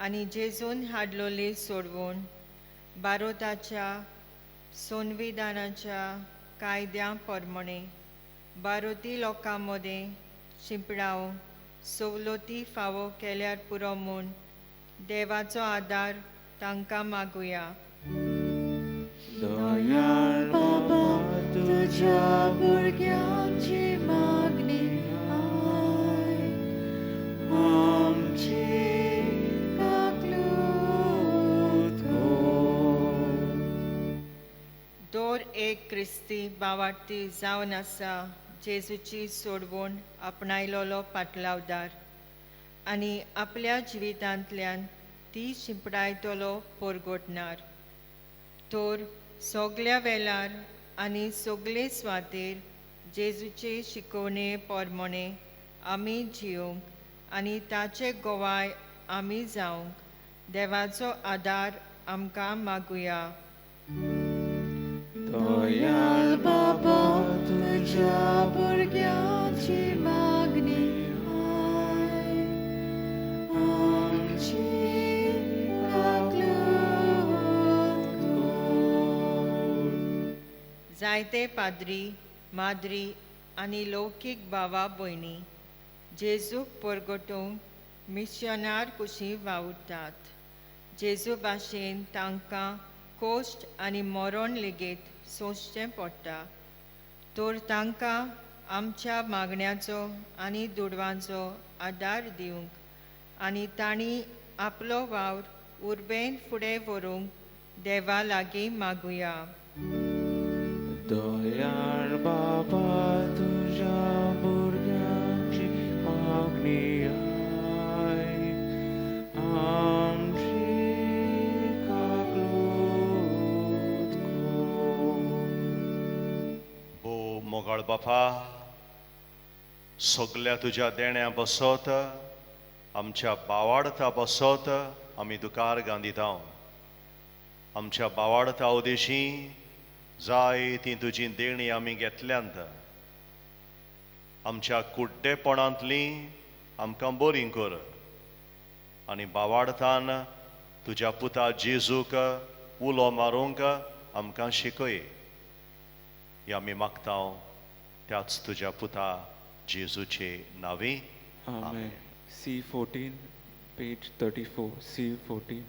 आनी जेजून हाडलोली सोडवून भारताच्या संविधानाच्या कायद्या प्रमाणे भारतीय लोकां मदें शिंपडावंक सवलती फावो केल्यार पुरो म्हूण देवाचो आदार तांकां मागुया. दयाळ बाबा तुझ्या भुरग्यांची मागणी आय. आमची काकलूत कर. दर एक क्रिस्ती भावार्थी जावन आसा जेजूची सोडवण आपणायलोलो पाटलावदार आनी आपल्या जिवितांतल्यान ती शिंपडायतलो परगटणार. तर सगळ्या वेळार आनी सगळे सुवातेर जेजूचे शिकवणे प्रमाणे आमी जियोंक आनी ताचे गोवाय आमी जावंक देवाचो आदार आमकां मागुया. दयाळ बाबा तुझ्या भुरग्यांची मागणी आय. आमची काकलूत कर. जायते पाद्री माद्री आनी लौकीक भावा भयणी जेजूक परगटूंक मिशनार कुशी वावुरतात. जेजू भाशेन तांकां कोश्ट आनी मरण लेगीत सोंसचें पडटा. तर तांकां आमच्या मागण्यांचो आनी दुडवांचो आदार दिवंक आनी तांणी आपलो वावर उर्बेन फुडें व्हरूंक देवा लागीं मागुया. दयाळ बाबा तुझ्या भुरग्यांची मागणी आय. आमची काकलूत कर. भोव मोगाळ बापा, सगळ्या तुज्या देण्या बसत आमच्या बावाडता बसत आमी दुकार गांदिता. आमच्या बावाडता उदेशी जाय ती तुजी देणी आमी घेतल्यांत आमच्या कुड्डेपणांतली आमकां बरी कर आनी बावाडतान तुज्या पुता जेजूक उलो मारूंक आमकां शिकय. ही आमी मागता त्याच तुज्या पुता जेजूचे नांवी. Amen. C14, page 34, C14.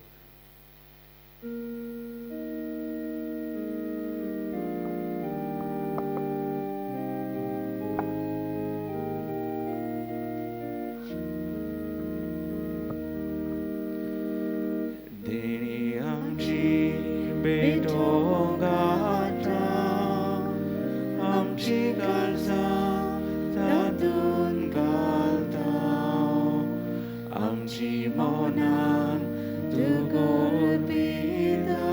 देणी आमची बेटोंग आता, आमची काळजां तातूंत घालता. आमची मौनान तूं गोड पिता.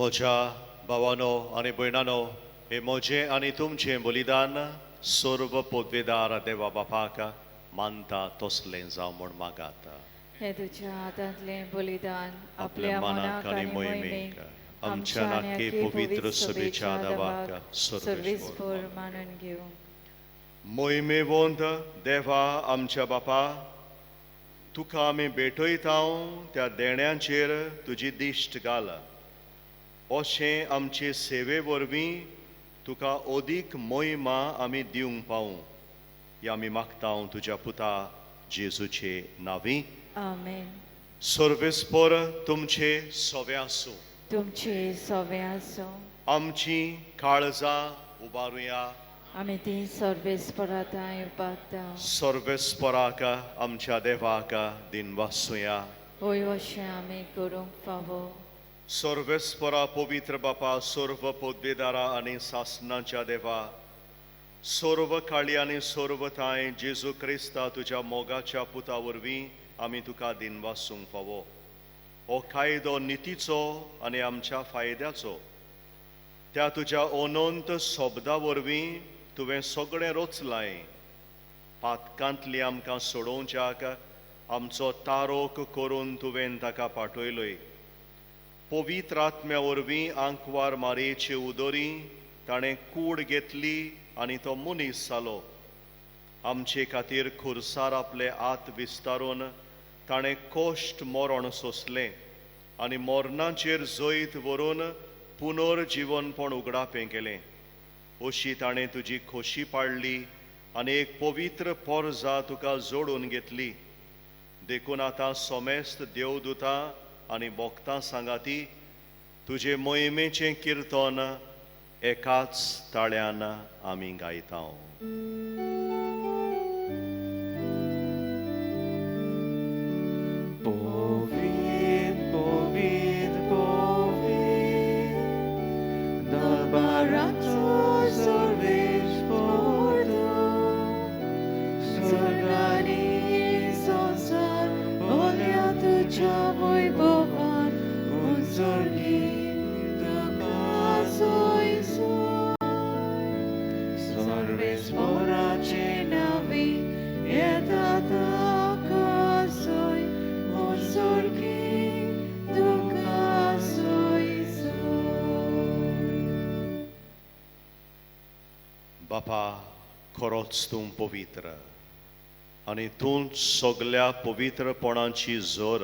म्हज्या भावानो आनी भयणानो, हे म्हजें आनी तुमचें बलिदान सर्व पोदवेदार देवा बापाक मानता तसलें जावं म्हूण मागात. हे तुझ्या हातांतलें बलिदान आपल्या मनाक आनी मोहिमेक आमच्या नाके पवित्र सभेच्या दावाक सर्वेस्पर मानून घेऊ. मोहिमेवंत देवा आमच्या बापा, तुका आमी भेटयतांव त्या देण्यांचेर तुजी दिश्ट घाल. अशें आमचे सेवे वरवीं तुका अदीक मोहिमा आमी दिवंक पावूं. हें आमी मागतांव तुज्या पुता जेजूचे नांवी. आमेन. सर्वेस्पर तुमचे सवे आसूं. तुमचे सवे आसूं. आमची काळजां उबारुया. आमी ती सर्वेस्पराताय उबारता. सर्वेस्पराक आमच्या देवाक दिनवासुया. होय अशें आमी करूंक फावो. सर्वेस्परा पवित्र बापा, सर्व पोदवेदारा आनी सासणाच्या देवा, सर्व काळी आनी सर्व थाय जेजू क्रिस्ता तुज्या मोगाच्या पुता वरवीं आमी तुका दिनवासूंक फावो. हो कायदो नितीचो आनी आमच्या फायद्याचो. त्या तुज्या अनंत शब्दा वरवीं तुवें सगळें रचलाय. पातकांतली आमकां सोडोवच्याक आमचो तारोक करून तुवें ताका पाठयलोय. पवित्र आत्म्या वरवीं आंकवार मारयेची उदोरी ताणें कूड घेतली आनी तो मनीस जालो. आमचे खातीर खुर्सार आपले हात विस्तारून ताणें कोश्ट मरण सोंसलें आनी मरणाचेर जैत व्हरून पुनर्जीवनपण उगडापें केलें. अशी ताणें तुजी खोशी पाडली आनी एक पवित्र पोरजा तुका जोडून घेतली. देखून आतां सोमेस्त देवदूतां आनी भोक्तां सांगाती तुजे मोहिमेचें किर्तन एकाच ताळ्यान आमी गायतांव. Povit, povit, povit, dal baratto सर्वेस्परतो, स्वर्गानी संसार भल्या तुझ्या वैभवान, उंचरली तुका सोय सोय. सर्वेस्पराचे नावी येता ताका सोय, उंचरली तुका सोय सोय. बापा, खरोच तूं पवित्र आनी तूं सगल्या पवित्रपणाची जोर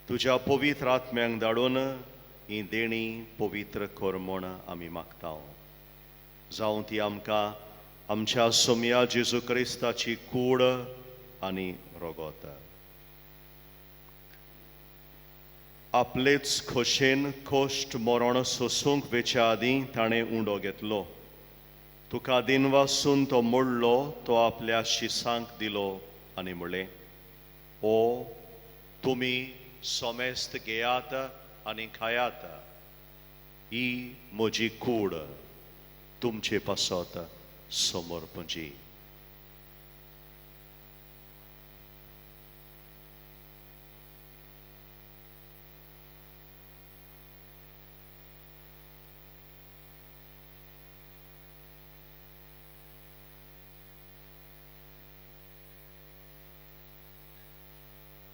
तुज्या पवित्र आत्म्यांक धाडून ही देणी पवित्र कर म्हूण आमी मागतांव. जावं ती आमकां आमच्या सोम्या जेजू क्रिस्ताची कूड आनी रगत. आपलेच खोशेन कोश्ट मरण सोसूंक वेच्या आदीं ताणें उंडो घेतलो. तुका दिनवासून तो मोडलो, तो आपल्या शिसांक दिलो आनी म्हणलें, ओ तुमी सोमेस्त घेयात आनी खायात. ही म्हजी कूड तुमचे पासत समर्पणची.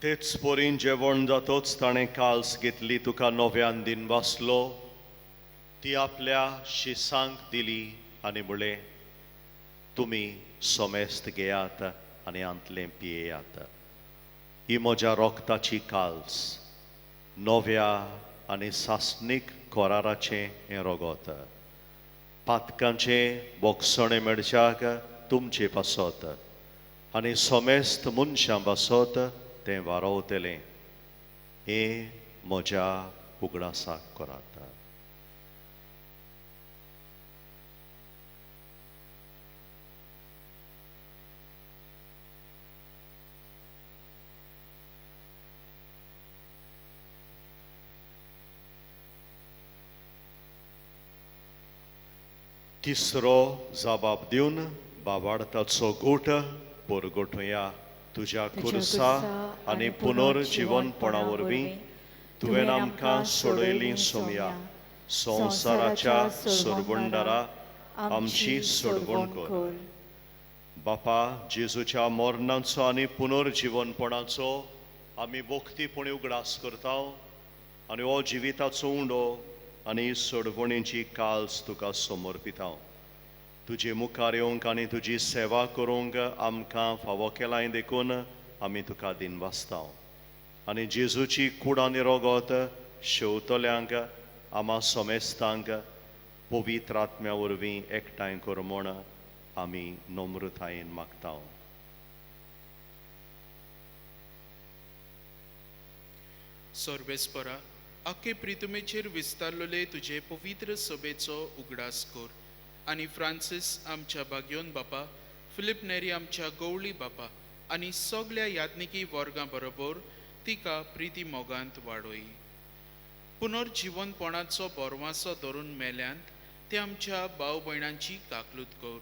तेच पोरीन जेवण जातोच ताणें काल्स घेतली, तुका नव्यान दिनवासलो. ती आपल्या शिसांक दिली आनी म्हणलें, तुमी सोमेस्त घेयात आनी आंतलें पियेयात. ही म्हज्या रोगताची काल्स, नव्या आनी सासणीक कोराराचें हें रगत. पातकांचें बोगसणें मेळच्याक तुमचे पासत आनी सोमेस्त मनशां पासत तें वारोवतलें. हें म्हज्या उगडासाक करात. तिसरो जबाब दिवन बाबाडताचो गोठ परगोटुया. तुज्या खुर्सा आनी पुनर्जीवनपणा वरवीं तुवें आमकां सोडयलीं सोमया संवसाराच्या सोडवंडारा आमची सोडवण कर. बापा जेजूच्या मरणाचो आनी पुनर्जीवनपणाचो आमी भोक्तीपणी उगडास करता आनी हो जिविताचो उंडो आनी सोडवणेची काल्स तुका समर्पिता. तुजे मुखार येवंक आनी तुजी सेवा करूंक आमकां फावो केलाय देखून आमी तुका दिनवासता. आनी जेजूची कूड आनी रोगोत शेवतल्यांक आमा सोमेस्तांक पवित्र आत्म्या वरवीं एकठांय कर म्हूण आमी नम्रतायेन मागता. सर्वेस्परा आख्खे प्रितमेचेर विस्तारलेले तुजे पवित्र सभेचो उगडास कर आनी फ्रांसीस आमच्या बागयोन बापा, फिलिप नेरी आमच्या गवळी बापा आनी सगळ्या यात्निकी वर्गां बरोबर तिका प्रिती मोगांत वाडोय. पुनर्जीवनपणाचो बोरवासो धरून मेल्यांत ते आमच्या भाव भयणांची काकलूत कर.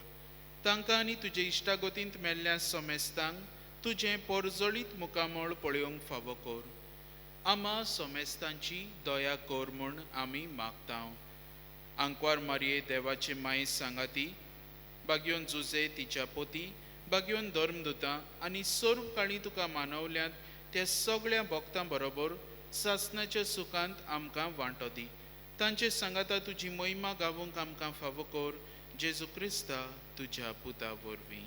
तांकां आनी तुजे इश्टागतींत मेल्ल्या सोमेस्तांक तुजें परजळीत मुखामळ पळोवंक फावो कर. आमा सोमेस्तांची दया कर म्हूण आमी मागता. आंकवार मारये देवाचे माये सांगाती, बागयोन जुजे तिच्या पोती, बागयोन धर्मदुतां आनी सर्व काळी तुका मानवल्यांत त्या सगळ्या भक्तां बरोबर सासणाच्या सुखांत आमकां वांटो दी. तांचे सांगाता तुजी महिमा गावूंक आमकां फावो कर. जेजू क्रिस्ता तुज्या पुता वरवीं.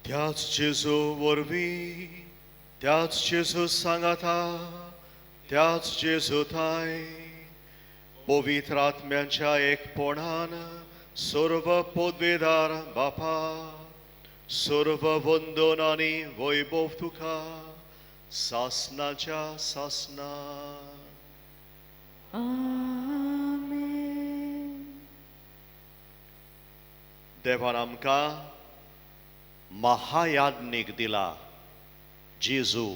त्याच जेजू वरवीं, त्याच जेजू सांगाता, त्याच जेजू थाय पवित्र आत्म्याच्या एकपणान सर्व पदवेदार बापा, सर्व वंदन आनी वैभव तुका सासनाच्या सासना. आमेन. देवान आमकां महायाज्ञीक दिला. जेजू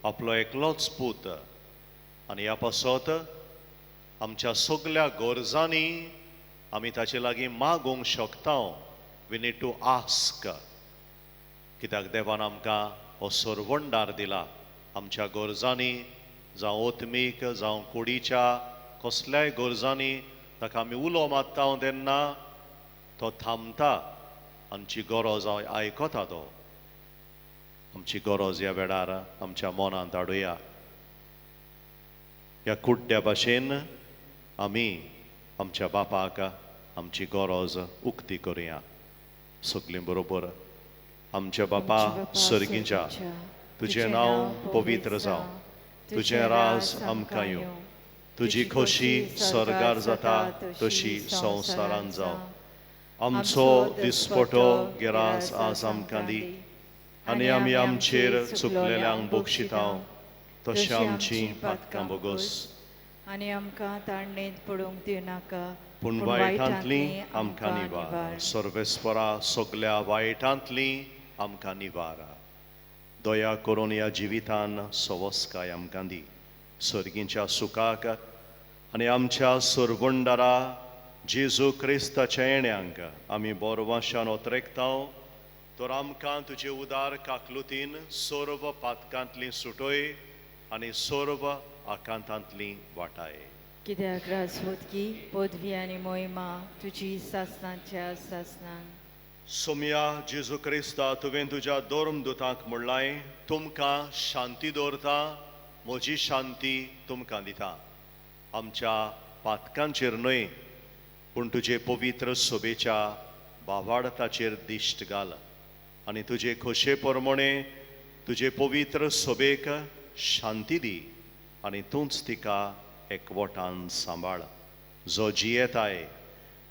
आपलो एकलोच पूत आनी ह्या पासत आमच्या सगळ्या गरजांनी आमी ताचे लागीं मागोवंक शकता. We need to ask. कित्याक देवान आमकां हो सर्वंडार दिला. आमच्या गरजांनी जावं ओतमीक जावं कुडीच्या कसल्याय गरजांनी ताका आमी उलो मारता तेन्ना तो थांबता. आमची गरज आयकता तो. आमची गरज ह्या वेळार आमच्या मनांत हाडुया. ह्या कुड्ड्या भाशेन आमी आमच्या बापाक आमची गरज उक्ती करुया. सगळीं बरोबर. आमच्या बापा सर्गीच्या, तुजें नांव पवित्र जावं, तुजें राज आमकां येवं, तुजी खोशी स्वर्गार जाता तशी संवसारांत जावं. आमचो दिसपटो गिरास आज आमकां दी आनी आमी आमचेर चुकलेल्यांक बक्षिता तशें आमची पातकां बोगोस. आनी आमकां ताळणेंत पडूंक दिनाका पूण वायटांतली आमकां निवार. सर्वेस्परा सगळ्या वायटांतली आमकां निवार. दया करून ह्या जिवितान सवस्काय आमकां दी. सर्गीच्या सुखाक आनी आमच्या सर्वंडारा जेजू क्रिस्ताच्या येण्यांक आमी बोरवाशान ओतरेकता. तर आमकां तुजे उदार काकलुतीन सर्व पातकांतली सुटोय आनी सर्व आकांतांतली वाटाय. कित्याक राजवतकी पदवी आनी मोहिमा तुजी सासणाच्या सासणान. सोम्या जेजू क्रिस्ता तुवें तुज्या धर्मदुतांक म्हणलाय, तुमकां शांती दवरता, म्हजी शांती तुमकां दिता. आमच्या पातकांचेर न्हय पूण तुजे पवित्र सभेच्या भावार्थाचेर दिश्ट घाल आनी तुजे खोशे प्रमाणे तुजे पवित्र सभेक शांती दी आनी तूंच तिका एकवटान सांबाळ. जो जियेताय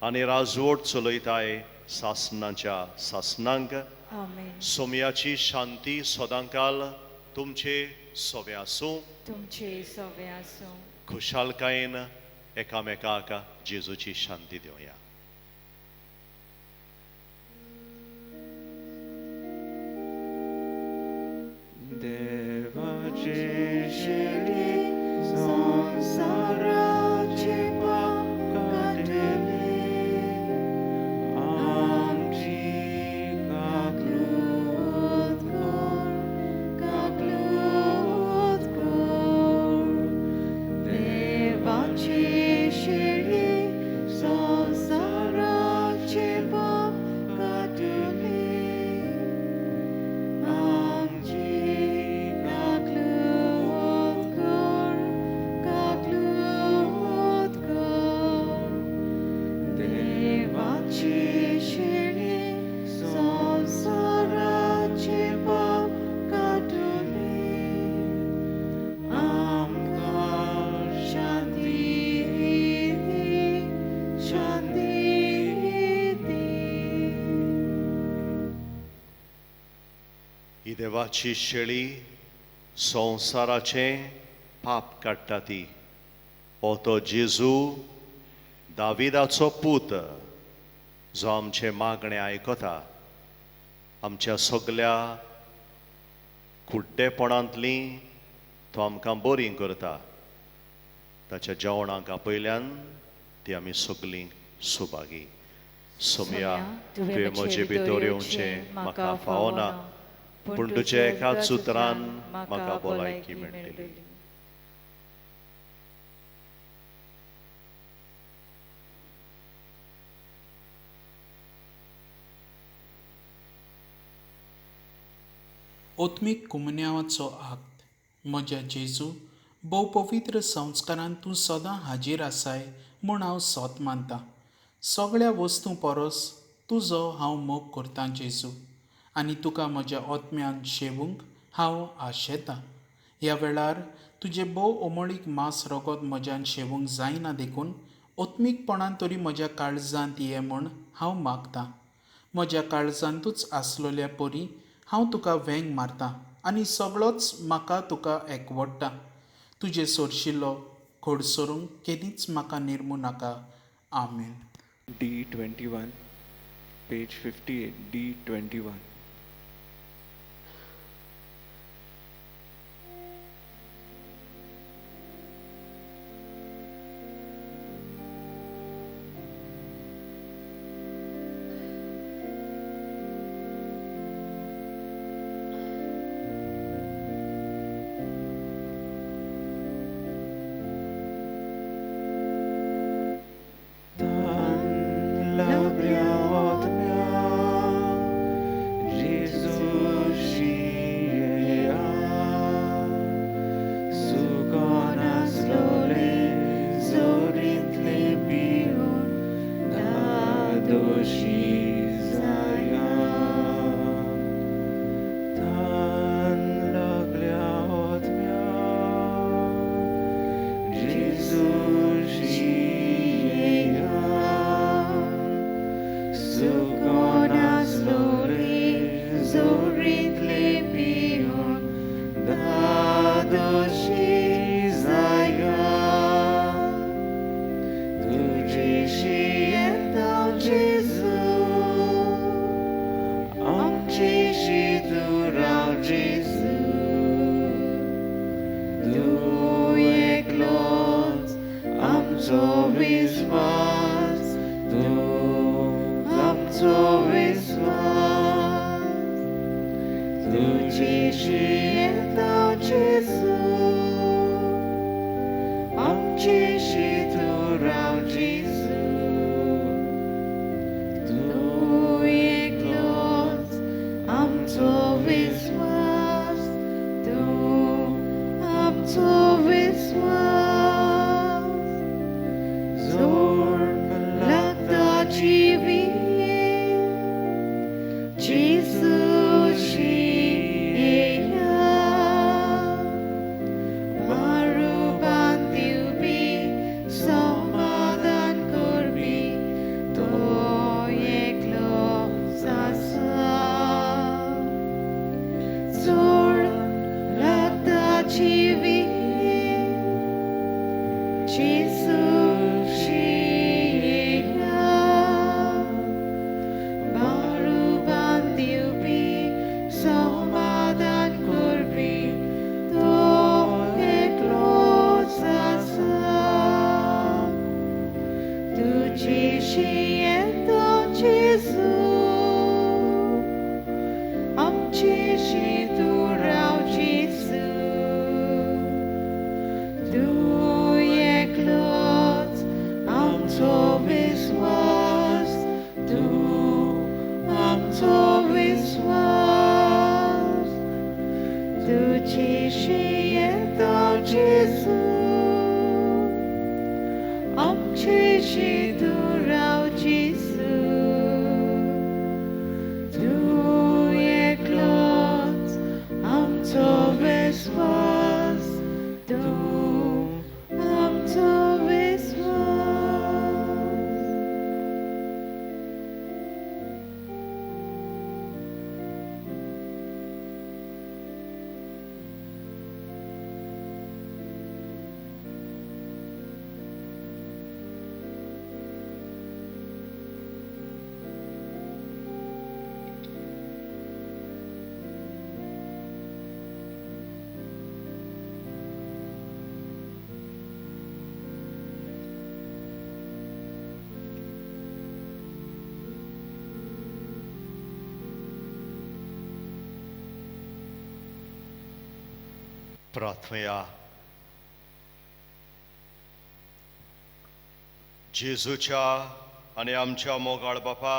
आनी राजवट चलयताय सासणाच्या सासणांक. आमेन. सोम्याची शांती सदांकाल तुमचे सोबे आसूं. तुमचे सवे आसूं. खुशालकायेन एकामेकाक जेजूची शांती दिवया. देवाचे शेळी संसाराचे पाप काढले, आमची काकलूत कर, काकलूत देवाची शेळी संवसाराचें पाप काडटा ती हो तो जेजू दाविदाचो पूत जो आमचे मागणे आयकता आमच्या सगल्या कुड्डेपणांतली तो आमकां बरी करता ताच्या जेवणाक आपयल्यान ती आमी सगलीं सुभागी सोमया तुवें म्हजे भितर येवचें म्हाका फावना पूण तुजे एकाच उतरान म्हाका भलायकी मेळटली ओत्मीक कुमन्यावाचो आक्त म्हज्या जेजू भोव पवित्र संस्कारांत तूं सदां हाजीर आसाय म्हूण हांव सोत मानतां सगळ्या वस्तू परस तुजो हांव मोग करतां जेजू आनी तुका म्हज्या ओत्म्यान शेवूंक हांव आशेतां ह्या वेळार तुजे भोव ओमळीक मांस रगत म्हज्यान शेवूंक जायना देखून ओत्मीकपणान तरी म्हज्या काळजांत ये म्हूण हांव मागतां म्हज्या काळजांतूच आसलोल्या परी हांव तुका वेंग मारतां आनी सगळोच म्हाका तुका एकवडटा तुजे सोरशिल्लो खोडसरूंक केदींच म्हाका निर्मू नाका आमेन D21, page 58, D21. प्रार्थना. जेजूच्या आनी आमच्या मोगाळ बापा,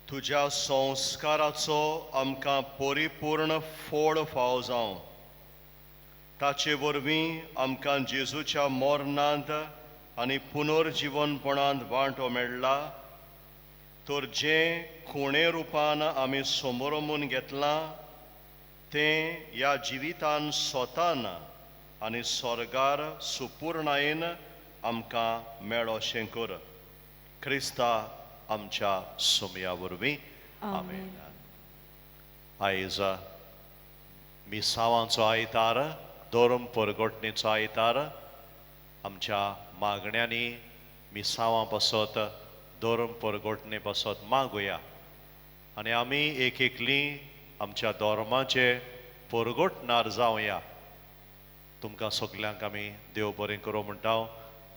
तुज्या संस्काराचो आमकां परिपूर्ण फोड फाव जावं. ताचे वरवीं आमकां जेजूच्या मरणांत आनी पुनर्जीवनपणांत वांटो मेळ्ळा, तर जें खुणे रुपान आमी समोरमून घेतलां तें ह्या जिवितान स्वतान आनी स्वर्गार सुपूर्णायेन आमकां मेळो अशें कर. क्रिस्ता आमच्या सुमया वरवीं. आमेन. आयज मिसावांचो आयतार, धर्म परगटणेचो आयतार. आमच्या मागण्यांनी मिसावां पासत, धर्म परगटणे पासत मागुया आनी आमी एक एकलीं आमच्या धर्माचे परगटणार जावया. तुमकां सगल्यांक आमी देव बरें करूं म्हणटा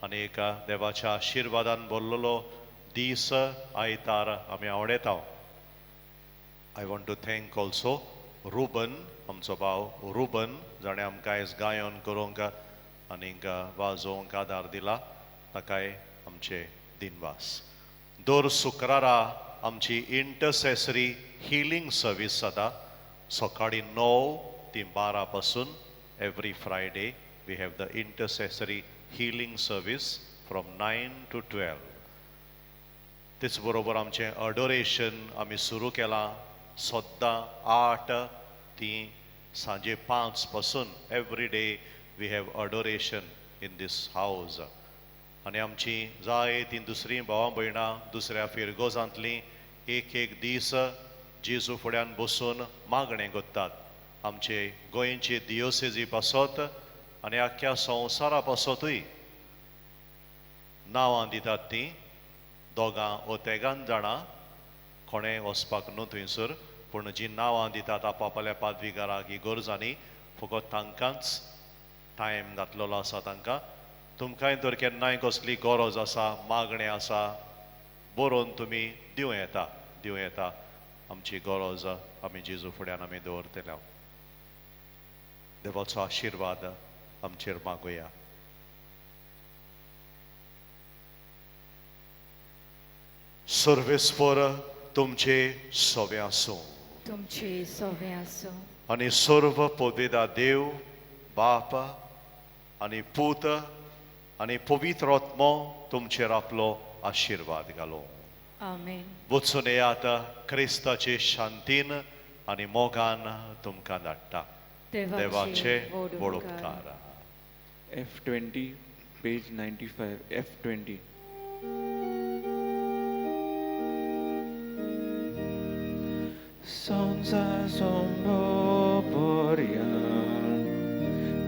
आनी एका देवाच्या आशिर्वादान भरलेलो दीस आयतार आमी आवडेता. I want to thank also Ruben, आमचो भाव रुबन, जाणें आमकां आयज गायन करूंक आनीक वाजोवंक आदार दिला. ताकाय आमचे दिनवास. दर शुक्रारा आमची इंटरसेसरी हिलिंग सर्वीस जाता. सकाळी 9 ते 12 पासून every Friday we have the intercessory healing service from 9 to 12. तेच बरोबर आमचें अडोरेशन आमी सुरू केलां सद्दां 8 ते सांजे 5 पासून. Every day we have adoration in this house. आनी आमची जाय ती दुसरीं भावां भयणां दुसऱ्या फिरगोजांतलीं एक एक दीस जेजू फुड्यान बसून मागणें करतात. आमचे गोंयचे दियोसेजी पासत आनी आख्ख्या संवसारा पासतूय नांवां दितात. तीं दोगां वो तेगां जाणां कोणें वचपाक न्हू थंयसर, पूण जीं नांवां दितात आपापल्या पाद्विकाराक इगोर्जांनी, फकत तांकांच टायम घातलेलो आसा तांकां. तुमकांय तर केन्नाय कसली गरज आसा, मागणें आसा, बरोवन तुमी दिवं येता. आमची गरज आमी जेजू फुड्यान आमी दवरतल्या. देवाचो आशिर्वाद आमचेर मागुया. सर्वेस्पर तुमचे सवे आसूं तुमचे सवे आसूं आनी सर्व पदवेदा देव बाप आनी पूत आनी पवित्र आत्मो तुमचेर आपलो आशिर्वाद घालो. आमेन. वचून येयात क्रिस्ताचे शांतीन आनी मोगान तुमकां धाडटा. देवाचे व्हड उपकार. F20, page 95. F20. संसार संभोपर्यंत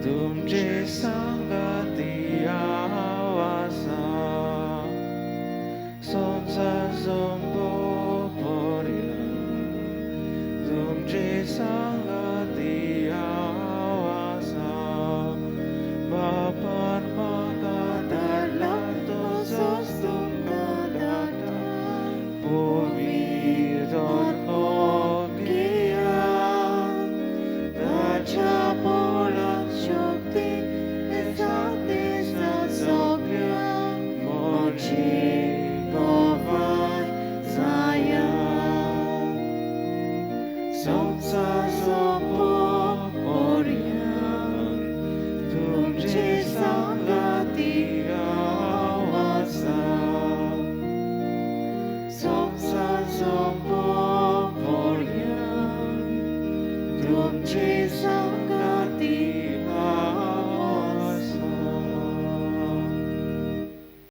तुमचे संगती आवासा. संसार संभोपर्यंत तुमचे संगती आवासा. बापान म्हाका धाडला तसोच तुमकां धाडटा. पवित्र आत्मो घेया ताच्या पोळांत शक्ती सगळ्यांक मोची गोवाय जाया. संसार सोंपोपर्यंत तुमचे संगती आवासा. संसार सोंपोपर्यंत तुमचे